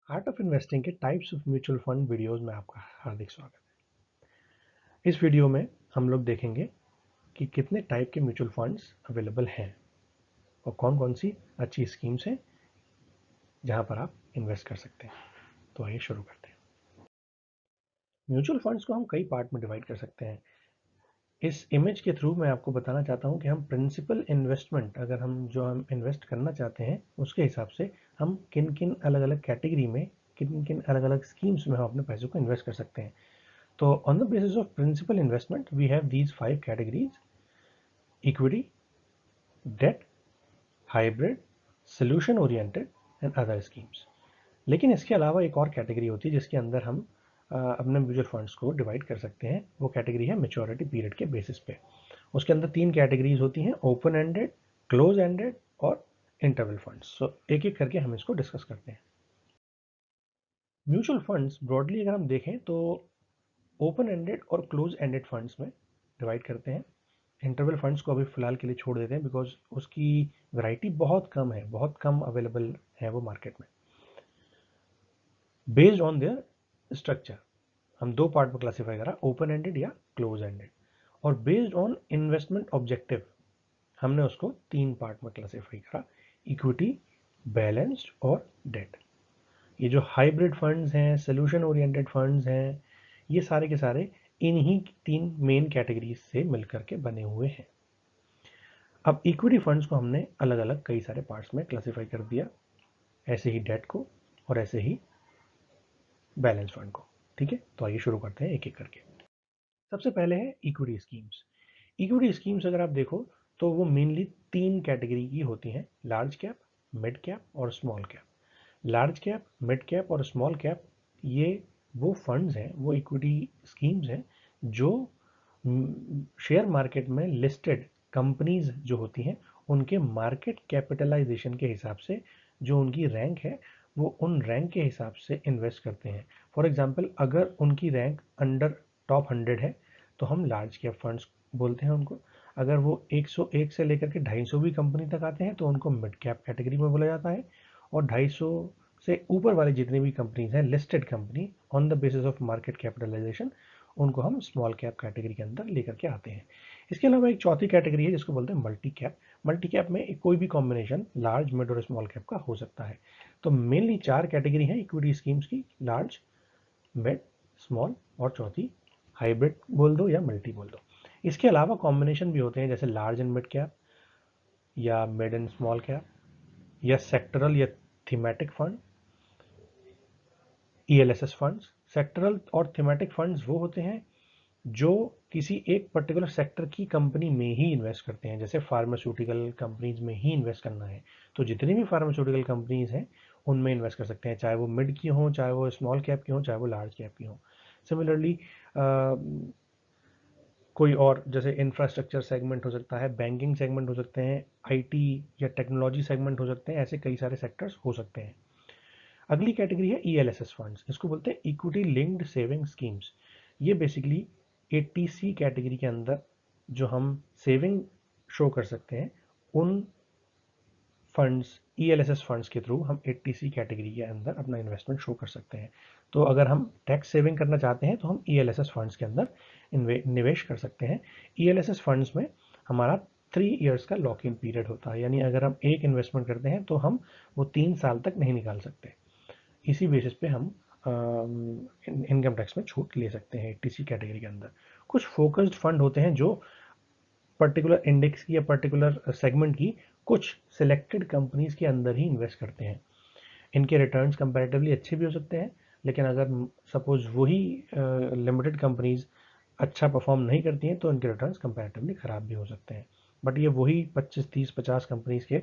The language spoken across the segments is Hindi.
आर्ट ऑफ इन्वेस्टिंग के types of mutual fund videos में आपका हार्दिक स्वागत है। इस वीडियो में हम लोग देखेंगे कि कितने टाइप के म्यूचुअल फंड्स अवेलेबल हैं और कौन कौन सी अच्छी स्कीम्स हैं जहां पर आप इन्वेस्ट कर सकते हैं। तो आइए शुरू करते हैं। म्यूचुअल फंड्स को हम कई पार्ट में डिवाइड कर सकते हैं। इस इमेज के थ्रू मैं आपको बताना चाहता हूं कि हम प्रिंसिपल इन्वेस्टमेंट अगर हम इन्वेस्ट करना चाहते हैं उसके हिसाब से हम किन किन अलग अलग कैटेगरी में किन किन अलग अलग स्कीम्स में हम अपने पैसों को इन्वेस्ट कर सकते हैं। So on the basis of principal investment, we have these 5 categories: equity, debt, hybrid, solution oriented and other schemes. लेकिन इसके अलावा एक और कैटेगरी होती है जिसके अंदर हम अपने म्यूचुअल फंड्स को डिवाइड कर सकते हैं। वो कैटेगरी है मेच्योरिटी पीरियड के बेसिस पे। उसके अंदर 3 कैटेगरीज होती हैं: ओपन एंडेड, क्लोज एंडेड और इंटरवल फंड्स। सो एक एक करके हम इसको डिस्कस करते हैं। म्यूचुअल फंड्स ब्रॉडली अगर हम देखें तो ओपन एंडेड और क्लोज एंडेड फंड्स में डिवाइड करते हैं। इंटरवल फंड्स को अभी फिलहाल के लिए छोड़ देते हैं बिकॉज उसकी वैरायटी बहुत कम है, बहुत कम अवेलेबल है वो मार्केट में। बेस्ड ऑन देयर स्ट्रक्चर हम 2 पार्ट में क्लासीफाई करा, ओपन एंडेड या क्लोज एंडेड। और बेस्ड ऑन इन्वेस्टमेंट ऑब्जेक्टिव हमने उसको 3 पार्ट में क्लासीफाई करा: इक्विटी, बैलेंस्ड और डेट। ये जो हाइब्रिड फंड्स हैं, सोल्यूशन ओरिएंटेड फंड्स हैं, ये सारे के सारे इन्हीं 3 मेन कैटेगरीज से मिलकर के बने हुए हैं। अब इक्विटी फंड्स को हमने अलग अलग कई सारे पार्ट्स में क्लासिफाई कर दिया, ऐसे ही डेट को और ऐसे ही बैलेंस फंड को। ठीक है, तो आइए शुरू करते हैं एक एक करके। सबसे पहले है इक्विटी स्कीम्स। इक्विटी स्कीम्स अगर आप देखो तो वो मेनली 3 कैटेगरी की होती हैं: लार्ज कैप, मिड कैप और small cap. Large cap, mid cap और स्मॉल कैप ये वो फंड्स हैं, वो इक्विटी स्कीम्स हैं जो शेयर मार्केट में लिस्टेड कंपनीज जो होती हैं उनके मार्केट कैपिटलाइजेशन के हिसाब से जो उनकी रैंक है वो उन रैंक के हिसाब से इन्वेस्ट करते हैं। फॉर एग्जांपल अगर उनकी रैंक अंडर टॉप 100 है तो हम लार्ज कैप फंड्स बोलते हैं उनको। अगर वो 101 से लेकर के 250 भी कंपनी तक आते हैं तो उनको मिड कैप कैटेगरी में बोला जाता है। और 250 से ऊपर वाली जितनी भी कंपनीज हैं listed company on the basis of market capitalization, उनको हम स्मॉल कैप कैटेगरी के अंदर लेकर के आते हैं। इसके अलावा एक चौथी कैटेगरी है जिसको बोलते हैं मल्टी कैप। मल्टी कैप में कोई भी कॉम्बिनेशन लार्ज, मिड और स्मॉल कैप का हो सकता है। तो मेनली 4 कैटेगरी है इक्विटी स्कीम्स की: लार्ज, मिड, स्मॉल और चौथी हाइब्रिड बोल दो या मल्टी बोल दो। इसके अलावा कॉम्बिनेशन भी होते हैं जैसे लार्ज एंड मिड कैप या मिड एंड स्मॉल कैप या सेक्टरल या thematic fund, ELSS funds. Sectoral और थीमेटिक फंड्स वो होते हैं जो किसी एक पर्टिकुलर सेक्टर की कंपनी में ही इन्वेस्ट करते हैं। जैसे फार्मास्यूटिकल कंपनीज में ही इन्वेस्ट करना है तो जितनी भी फार्मास्यूटिकल कंपनीज हैं उनमें इन्वेस्ट कर सकते हैं, चाहे वो मिड की हो, चाहे वो स्मॉल कैप की हो, चाहे वो लार्ज कैप की हो। सिमिलरली कोई और जैसे इंफ्रास्ट्रक्चर सेगमेंट हो सकता है, बैंकिंग सेगमेंट हो सकते हैं, IT या टेक्नोलॉजी सेगमेंट हो सकते हैं, ऐसे कई सारे सेक्टर्स हो सकते हैं। अगली कैटेगरी है ELSS फंड्स। इसको बोलते हैं इक्विटी लिंक्ड सेविंग स्कीम्स। ये बेसिकली 80C कैटेगरी के अंदर जो हम सेविंग शो कर सकते हैं उन फंड्स, ELSS फंड्स के थ्रू हम 80C कैटेगरी के अंदर अपना इन्वेस्टमेंट शो कर सकते हैं। तो अगर हम टैक्स सेविंग करना चाहते हैं तो हम ELSS फंड्स के अंदर निवेश कर सकते हैं। ELSS फंड्स में हमारा 3 इयर्स का लॉक इन पीरियड होता है, यानी अगर हम एक इन्वेस्टमेंट करते हैं तो हम वो 3 साल तक नहीं निकाल सकते। इसी बेसिस पे हम इनकम टैक्स में छूट ले सकते हैं 80C कैटेगरी के अंदर। कुछ फोकस्ड फंड होते हैं जो पर्टिकुलर इंडेक्स की या पर्टिकुलर सेगमेंट की कुछ सिलेक्टेड कंपनीज के अंदर ही इन्वेस्ट करते हैं। इनके रिटर्न्स कंपैरेटिवली अच्छे भी हो सकते हैं, लेकिन अगर सपोज वही लिमिटेड कंपनीज अच्छा परफॉर्म नहीं करती हैं तो इनके रिटर्न्स कंपैरेटिवली ख़राब भी हो सकते हैं। बट ये वही 25, 30, 50 कंपनीज के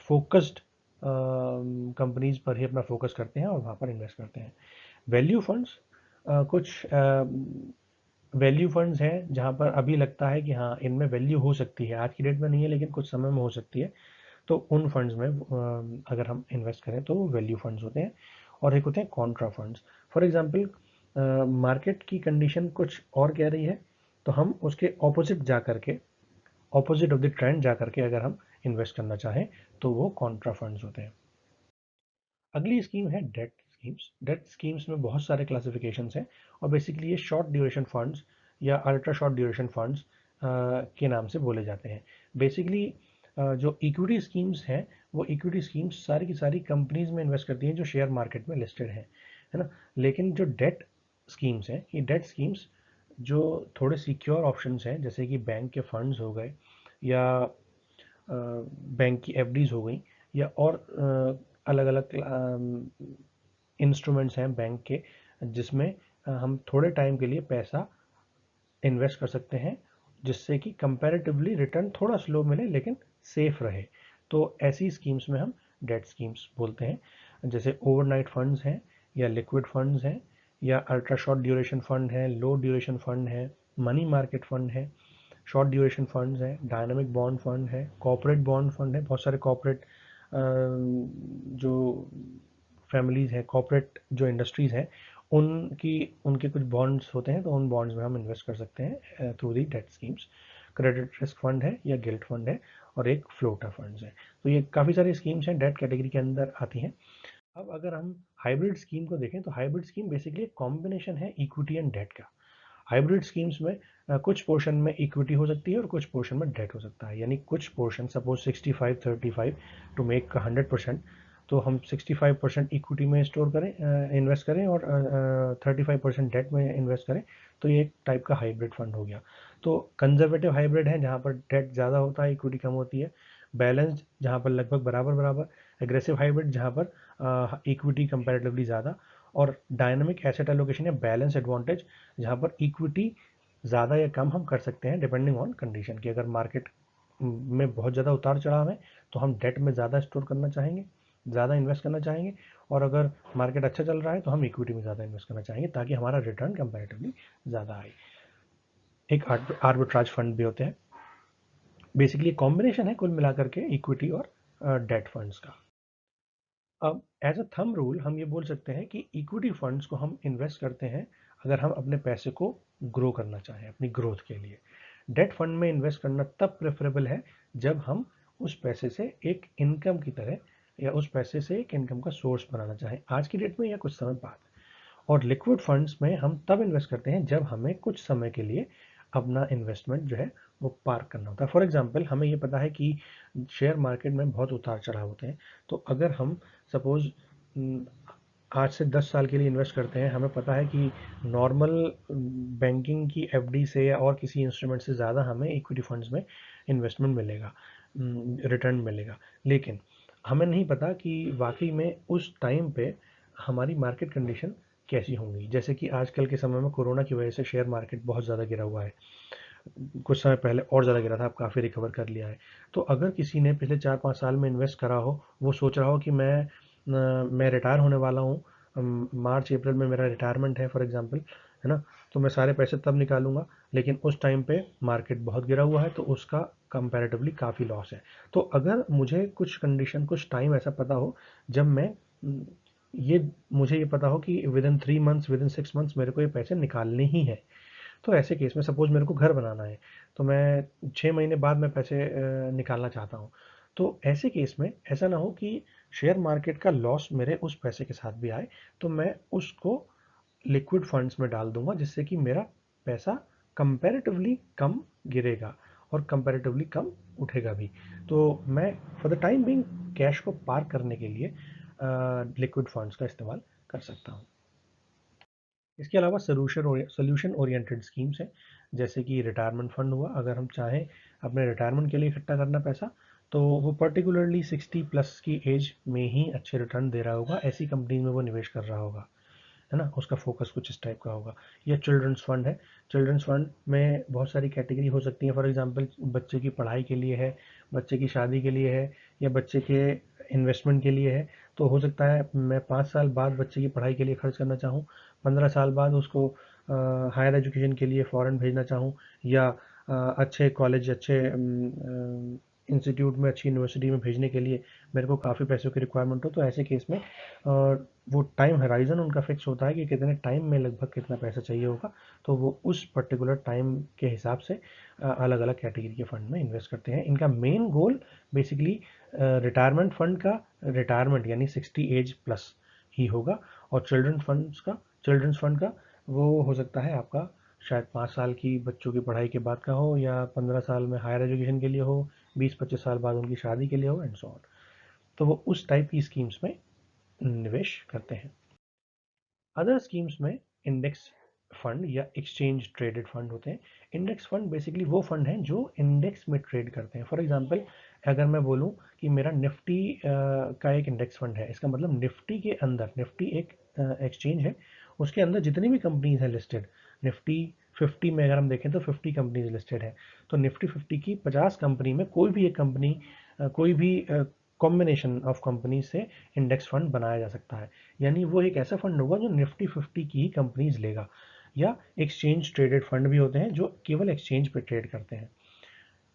फोकस्ड कंपनीज पर ही अपना फोकस करते हैं और वहाँ पर इन्वेस्ट करते हैं। वैल्यू फंड्स, कुछ वैल्यू फंड्स हैं जहाँ पर अभी लगता है कि हाँ इनमें वैल्यू हो सकती है, आज की डेट में नहीं है लेकिन कुछ समय में हो सकती है, तो उन फंड्स में अगर हम इन्वेस्ट करें तो वैल्यू फंड्स होते हैं। और एक होते हैं Contra funds. For example market की कंडीशन कुछ और कह रही है तो हम उसके ऑपोजिट जा करके, ऑपोजिट ऑफ द ट्रेंड जा करके अगर हम इन्वेस्ट करना चाहें तो वो कॉन्ट्रा फंड्स होते हैं। अगली स्कीम है डेट स्कीम्स। डेट स्कीम्स में बहुत सारे क्लासिफिकेशंस हैं और बेसिकली ये शॉर्ट ड्यूरेशन फंड्स या अल्ट्रा शॉर्ट ड्यूरेशन फंड्स के नाम से बोले जाते हैं। बेसिकली जो इक्विटी स्कीम्स हैं वो इक्विटी स्कीम्स सारी की सारी कंपनीज में इन्वेस्ट करती हैं जो शेयर मार्केट में लिस्टेड हैं, है ना। लेकिन जो डेट स्कीम्स हैं, ये डेट स्कीम्स जो थोड़े सिक्योर ऑप्शंस हैं, जैसे कि बैंक के फंड्स हो गए या बैंक की एफडीज हो गई या और अलग अलग इंस्ट्रूमेंट्स हैं बैंक के, जिसमें हम थोड़े टाइम के लिए पैसा इन्वेस्ट कर सकते हैं, जिससे कि कंपैरेटिवली रिटर्न थोड़ा स्लो मिले लेकिन सेफ रहे। तो ऐसी स्कीम्स में हम डेट स्कीम्स बोलते हैं। जैसे ओवरनाइट फंड्स हैं या लिक्विड फंड्स हैं या अल्ट्रा शॉर्ट ड्यूरेशन फंड है, लो ड्यूरेशन फंड है, मनी मार्केट फंड है, शॉर्ट ड्यूरेशन फंड्स हैं, डायनामिक बॉन्ड फंड है, कॉर्पोरेट बॉन्ड फंड है। बहुत सारे कॉर्पोरेट जो फैमिलीज हैं, कॉर्पोरेट जो इंडस्ट्रीज हैं, उनके कुछ बॉन्ड्स होते हैं, तो उन बॉन्ड्स में हम इन्वेस्ट कर सकते हैं through the debt schemes. Credit risk fund है या गिल्ट फंड है और एक फ्लोटर फंड्स है। तो ये काफ़ी सारी स्कीम्स हैं, डेट कैटेगरी के अंदर आती हैं। अब अगर हम हाइब्रिड स्कीम को देखें तो हाइब्रिड स्कीम बेसिकली एक कॉम्बिनेशन है इक्विटी एंड डेट का। हाइब्रिड स्कीम्स में कुछ पोर्शन में इक्विटी हो सकती है और कुछ पोर्शन में डेट हो सकता है। यानी कुछ पोर्शन, सपोज 65-35 टू मेक 100%, तो हम 65% इक्विटी में स्टोर करें, इन्वेस्ट करें और 35% डेट में इन्वेस्ट करें, तो ये एक टाइप का हाइब्रिड फंड हो गया। तो कंजर्वेटिव हाइब्रिड है जहाँ पर डेट ज़्यादा होता है, इक्विटी कम होती है। बैलेंस्ड जहाँ पर लगभग बराबर बराबर। एग्रेसिव हाइब्रिड जहाँ पर इक्विटी कंपैरेटिवली ज़्यादा। और डायनामिक एसेट एलोकेशन या बैलेंस एडवांटेज जहाँ पर इक्विटी ज़्यादा या कम हम कर सकते हैं डिपेंडिंग ऑन कंडीशन की। अगर मार्केट में बहुत ज़्यादा उतार चढ़ाव है तो हम डेट में ज़्यादा स्टोर करना चाहेंगे, ज़्यादा इन्वेस्ट करना चाहेंगे, और अगर मार्केट अच्छा चल रहा है तो हम इक्विटी में ज़्यादा इन्वेस्ट करना चाहेंगे ताकि हमारा रिटर्न कंपैरेटिवली ज़्यादा आए। एक आर्बिट्राज फंड भी होते हैं। बेसिकली कॉम्बिनेशन है कुल मिलाकर के इक्विटी और डेट फंड्स का। अब एज अ थंब रूल हम ये बोल सकते हैं कि इक्विटी फंड्स को हम इन्वेस्ट करते हैं अगर हम अपने पैसे को ग्रो करना चाहें, अपनी ग्रोथ के लिए। डेट फंड में इन्वेस्ट करना तब प्रेफरेबल है जब हम उस पैसे से एक इनकम की तरह या उस पैसे से एक इनकम का सोर्स बनाना चाहें आज की डेट में या कुछ समय बाद। और लिक्विड फंड्स में हम तब इन्वेस्ट करते हैं जब हमें कुछ समय के लिए अपना इन्वेस्टमेंट जो है वो पार्क करना होता है। फॉर एग्जांपल हमें ये पता है कि शेयर मार्केट में बहुत उतार चढ़ाव होते हैं, तो अगर हम सपोज आज से 10 साल के लिए इन्वेस्ट करते हैं, हमें पता है कि नॉर्मल बैंकिंग की एफडी से या और किसी इंस्ट्रूमेंट से ज़्यादा हमें इक्विटी फंड्स में इन्वेस्टमेंट मिलेगा, रिटर्न मिलेगा। लेकिन हमें नहीं पता कि वाकई में उस टाइम पे हमारी मार्केट कंडीशन कैसी होंगी। जैसे कि आजकल के समय में कोरोना की वजह से शेयर मार्केट बहुत ज़्यादा गिरा हुआ है, कुछ समय पहले और ज़्यादा गिरा था, अब काफ़ी रिकवर कर लिया है। तो अगर किसी ने पिछले 4-5 साल में इन्वेस्ट करा हो, वो सोच रहा हो कि मैं रिटायर होने वाला हूँ, मार्च अप्रैल में मेरा रिटायरमेंट है फॉर एग्जांपल, है ना, तो मैं सारे पैसे तब निकालूंगा, लेकिन उस टाइम पे मार्केट बहुत गिरा हुआ है तो उसका कंपैरेटिवली काफ़ी लॉस है। तो अगर मुझे कुछ कंडीशन, कुछ टाइम ऐसा पता हो जब मुझे ये पता हो कि with in 3 months, with in 6 months मेरे को ये पैसे निकालने ही है, तो ऐसे केस में सपोज मेरे को घर बनाना है, तो मैं 6 महीने बाद मैं पैसे निकालना चाहता हूँ, तो ऐसे केस में ऐसा ना हो कि शेयर मार्केट का लॉस मेरे उस पैसे के साथ भी आए, तो मैं उसको लिक्विड फंड्स में डाल दूंगा जिससे कि मेरा पैसा कंपैरेटिवली कम गिरेगा और कंपैरेटिवली कम उठेगा भी। तो मैं for the time being cash को पार्क करने के लिए लिक्विड फंड्स का इस्तेमाल कर सकता हूँ। इसके अलावा सोल्यूशन ओरिएंटेड स्कीम्स हैं, जैसे कि रिटायरमेंट फंड हुआ। अगर हम चाहें अपने रिटायरमेंट के लिए इकट्ठा करना पैसा, तो वो पर्टिकुलरली 60+ की एज में ही अच्छे रिटर्न दे रहा होगा, ऐसी कंपनी में वो निवेश कर रहा होगा, है ना, उसका फोकस कुछ इस टाइप का होगा। या चिल्ड्रंस फंड है। चिल्ड्रंस फंड में बहुत सारी कैटेगरी हो सकती है। फॉर एग्जांपल बच्चे की पढ़ाई के लिए है, बच्चे की शादी के लिए है, या बच्चे के इन्वेस्टमेंट के लिए है। तो हो सकता है मैं 5 साल बाद बच्चे की पढ़ाई के लिए खर्च करना चाहूँ, 15 साल बाद उसको हायर एजुकेशन के लिए फ़ॉरेन भेजना चाहूँ, या अच्छे कॉलेज, अच्छे इंस्टीट्यूट में, अच्छी यूनिवर्सिटी में भेजने के लिए मेरे को काफ़ी पैसों की रिक्वायरमेंट हो। तो ऐसे केस में वो टाइम हराइजन उनका फिक्स होता है कि कितने टाइम में लगभग कितना पैसा चाहिए होगा, तो वो उस पर्टिकुलर टाइम के हिसाब से अलग अलग कैटेगरी के फंड में इन्वेस्ट करते हैं। इनका main goal basically retirement fund का रिटायरमेंट यानी 60 एज प्लस ही होगा, और चिल्ड्रंस फंड का वो हो सकता है आपका शायद 5 साल की बच्चों की पढ़ाई के बाद का हो, या 15 साल में हायर एजुकेशन के लिए हो, 20-25 साल बाद उनकी शादी के लिए हो, एंड सो ऑन। तो वो उस टाइप की स्कीम्स में निवेश करते हैं। अदर स्कीम्स में इंडेक्स फंड या एक्सचेंज ट्रेडेड फंड होते हैं। इंडेक्स फंड बेसिकली वो फंड हैं जो इंडेक्स में ट्रेड करते हैं। फॉर एग्जांपल, अगर मैं बोलूं कि मेरा निफ्टी का एक इंडेक्स फंड है, इसका मतलब निफ्टी के अंदर, निफ्टी एक एक्सचेंज है, उसके अंदर जितनी भी कंपनीज हैं लिस्टेड, निफ्टी 50 में अगर हम देखें तो 50 कंपनीज लिस्टेड है, तो निफ्टी 50 की 50 कंपनी में कोई भी एक कंपनी, कोई भी कॉम्बिनेशन ऑफ कंपनी से इंडेक्स फंड बनाया जा सकता है। यानी वो एक ऐसा फंड होगा जो निफ्टी 50 की ही कंपनीज लेगा। या एक्सचेंज ट्रेडेड फंड भी होते हैं जो केवल एक्सचेंज पे ट्रेड करते हैं,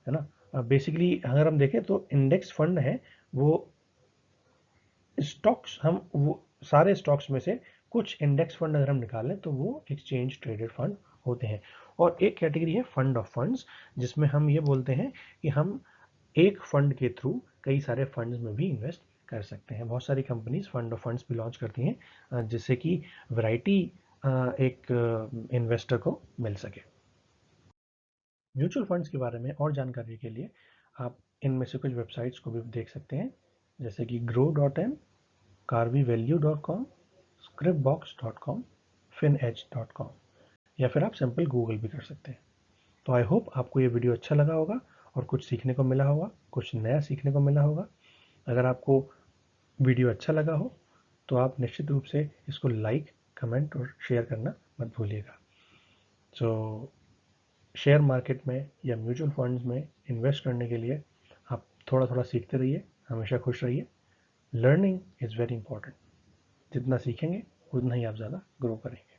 है ना। बेसिकली अगर हम देखें तो इंडेक्स फंड है वो स्टॉक्स, हम वो सारे स्टॉक्स में से कुछ इंडेक्स फंड अगर हम निकालें तो वो एक्सचेंज ट्रेडेड फंड होते हैं। और एक कैटेगरी है फंड ऑफ फंड्स, जिसमें हम ये बोलते हैं कि हम एक फंड के थ्रू कई सारे फंड्स में भी इन्वेस्ट कर सकते हैं। बहुत सारी कंपनीज फंड ऑफ फंड्स भी लॉन्च करती हैं जिससे कि वैरायटी एक इन्वेस्टर को मिल सके। म्यूचुअल फंड्स के बारे में और जानकारी के लिए आप इनमें से कुछ वेबसाइट्स को भी देख सकते हैं, जैसे कि grow.in, carvyvalue.com, scriptbox.com, finedge.com, या फिर आप सिंपल गूगल भी कर सकते हैं। तो आई होप आपको ये वीडियो अच्छा लगा होगा और कुछ सीखने को मिला होगा, कुछ नया सीखने को मिला होगा। अगर आपको वीडियो अच्छा लगा हो तो आप निश्चित रूप से इसको लाइक, कमेंट और शेयर करना मत भूलिएगा। तो शेयर मार्केट में या म्यूचुअल फंड्स में इन्वेस्ट करने के लिए आप थोड़ा थोड़ा सीखते रहिए, हमेशा खुश रहिए। Learning is very important. जितना सीखेंगे उतना ही आप ज़्यादा ग्रो करेंगे।